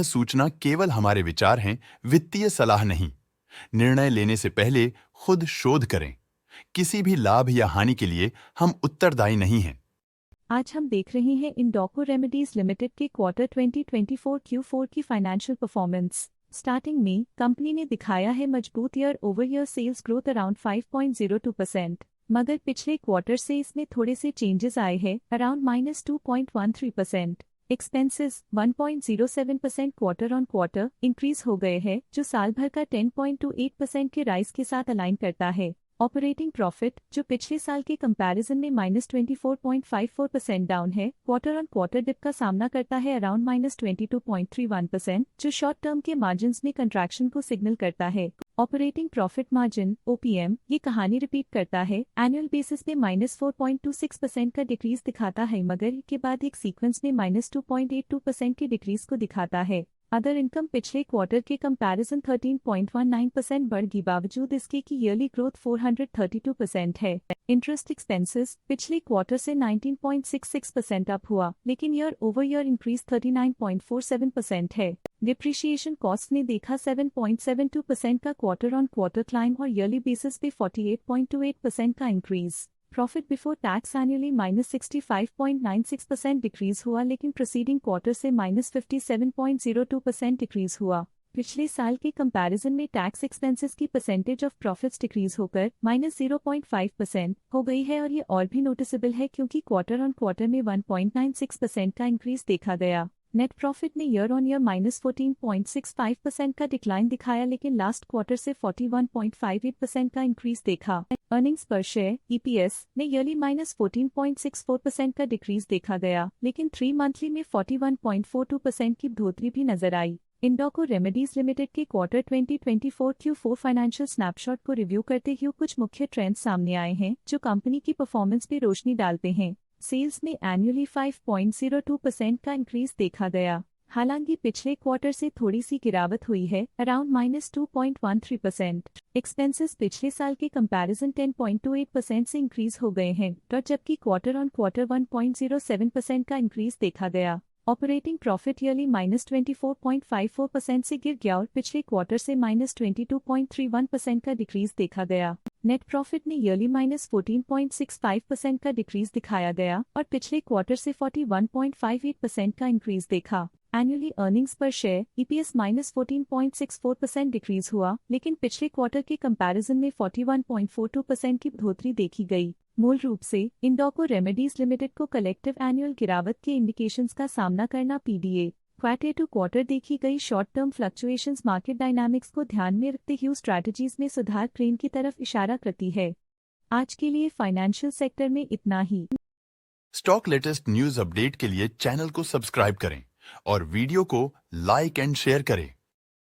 सूचना केवल हमारे विचार हैं, वित्तीय सलाह नहीं। निर्णय लेने से पहले खुद शोध करें। किसी भी लाभ या हानि के लिए हम उत्तरदायी नहीं हैं। आज हम देख रहे हैं इंडोको रेमेडीज लिमिटेड के क्वार्टर 2024 Q4 की फाइनेंशियल परफॉर्मेंस। स्टार्टिंग में कंपनी ने दिखाया है मजबूत year over year sales growth around 5.02%, मगर पिछले क्वार्टर से इसमें थोड़े से चेंजेस आए हैं around -2.13%। Expenses 1.07% quarter on quarter increase हो गए हैं, जो साल भर का 10.28% के राइज के साथ अलाइन करता है। ऑपरेटिंग प्रॉफिट, जो पिछले साल के कंपैरिजन में -24.54% डाउन है, क्वार्टर ऑन क्वार्टर डिप का सामना करता है अराउंड -22.31%, जो शॉर्ट टर्म के मार्जिन्स में कंट्रैक्शन को सिग्नल करता है। ऑपरेटिंग प्रॉफिट मार्जिन OPM ये कहानी रिपीट करता है, एनुअल बेसिस पे -4.26% का डिक्रीज दिखाता है, मगर के बाद एक सीक्वेंस में -2.82% की डिक्रीज को दिखाता है। अदर इनकम पिछले क्वार्टर के कंपैरिजन 13.19% बढ़ गई, बावजूद इसके की ईयरली ग्रोथ 432% है। इंटरेस्ट एक्सपेंसेस पिछले क्वार्टर से 19.66% अप हुआ, लेकिन ईयर ओवर ईयर इंक्रीज 39.47% है। डिप्रिशिएशन कॉस्ट ने देखा 7.72% का क्वार्टर ऑन क्वार्टर क्लाइम और ईयरली बेसिस पे 48.28% का increase. Profit before tax annually -65.96% decrease हुआ, लेकिन प्रीसीडिंग क्वार्टर से -57.02% डिक्रीज हुआ। पिछले साल के कंपैरिजन में टैक्स एक्सपेंसेस की परसेंटेज ऑफ प्रॉफिट्स डिक्रीज होकर -0.5% हो गई है, और ये और भी नोटिसेबल है क्योंकि क्वार्टर ऑन क्वार्टर में 1.96% का इंक्रीज देखा गया। नेट प्रॉफिट ने ईयर ऑन ईयर -14.65% का डिक्लाइन दिखाया, लेकिन लास्ट क्वार्टर से 41.58% का इंक्रीज देखा। अर्निंग्स पर शेयर EPS ने ईयरली -14.64% का डिक्रीज देखा गया, लेकिन 3 मंथली में 41.42% की बढ़ोतरी भी नजर आई। इंडोको रेमेडीज लिमिटेड के क्वार्टर 2024 Q4 फाइनेंशियल स्नैपशॉट को रिव्यू करते हुए कुछ मुख्य ट्रेंड्स सामने आए हैं, जो कंपनी की परफॉर्मेंस पे रोशनी डालते हैं। सेल्स में एनुअली 5.02% का इंक्रीज देखा गया, हालांकि पिछले क्वार्टर से थोड़ी सी गिरावट हुई है अराउंड -2.13%। एक्सपेंसेस पिछले साल के कंपैरिजन 10.28% से इंक्रीज हो गए हैं, तो जबकि क्वार्टर ऑन क्वार्टर 1.07% का इंक्रीज देखा गया। ऑपरेटिंग प्रॉफिट ईयरली -24.54% से गिर गया और पिछले क्वार्टर से -22.31% का डिक्रीज देखा गया। नेट प्रॉफिट ने ईयरली -14.65% का डिक्रीज दिखाया गया और पिछले क्वार्टर से 41.58% का इंक्रीज देखा। एनुअली अर्निंग्स पर शेयर EPS -14.64% डिक्रीज हुआ, लेकिन पिछले क्वार्टर के कंपैरिजन में 41.42% की बढ़ोतरी देखी गई। मूल रूप से इंडोको रेमेडीज लिमिटेड को कलेक्टिव एनुअल गिरावट के इंडिकेशंस का सामना करना PDA क्वार्टर टू क्वार्टर देखी गई short term fluctuations market dynamics को ध्यान में रखते हुए स्ट्रैटेजीज में सुधार ट्रेंड की तरफ इशारा करती है। आज के लिए फाइनेंशियल सेक्टर में इतना ही। स्टॉक लेटेस्ट न्यूज अपडेट के लिए चैनल को सब्सक्राइब करें और वीडियो को लाइक एंड शेयर करें।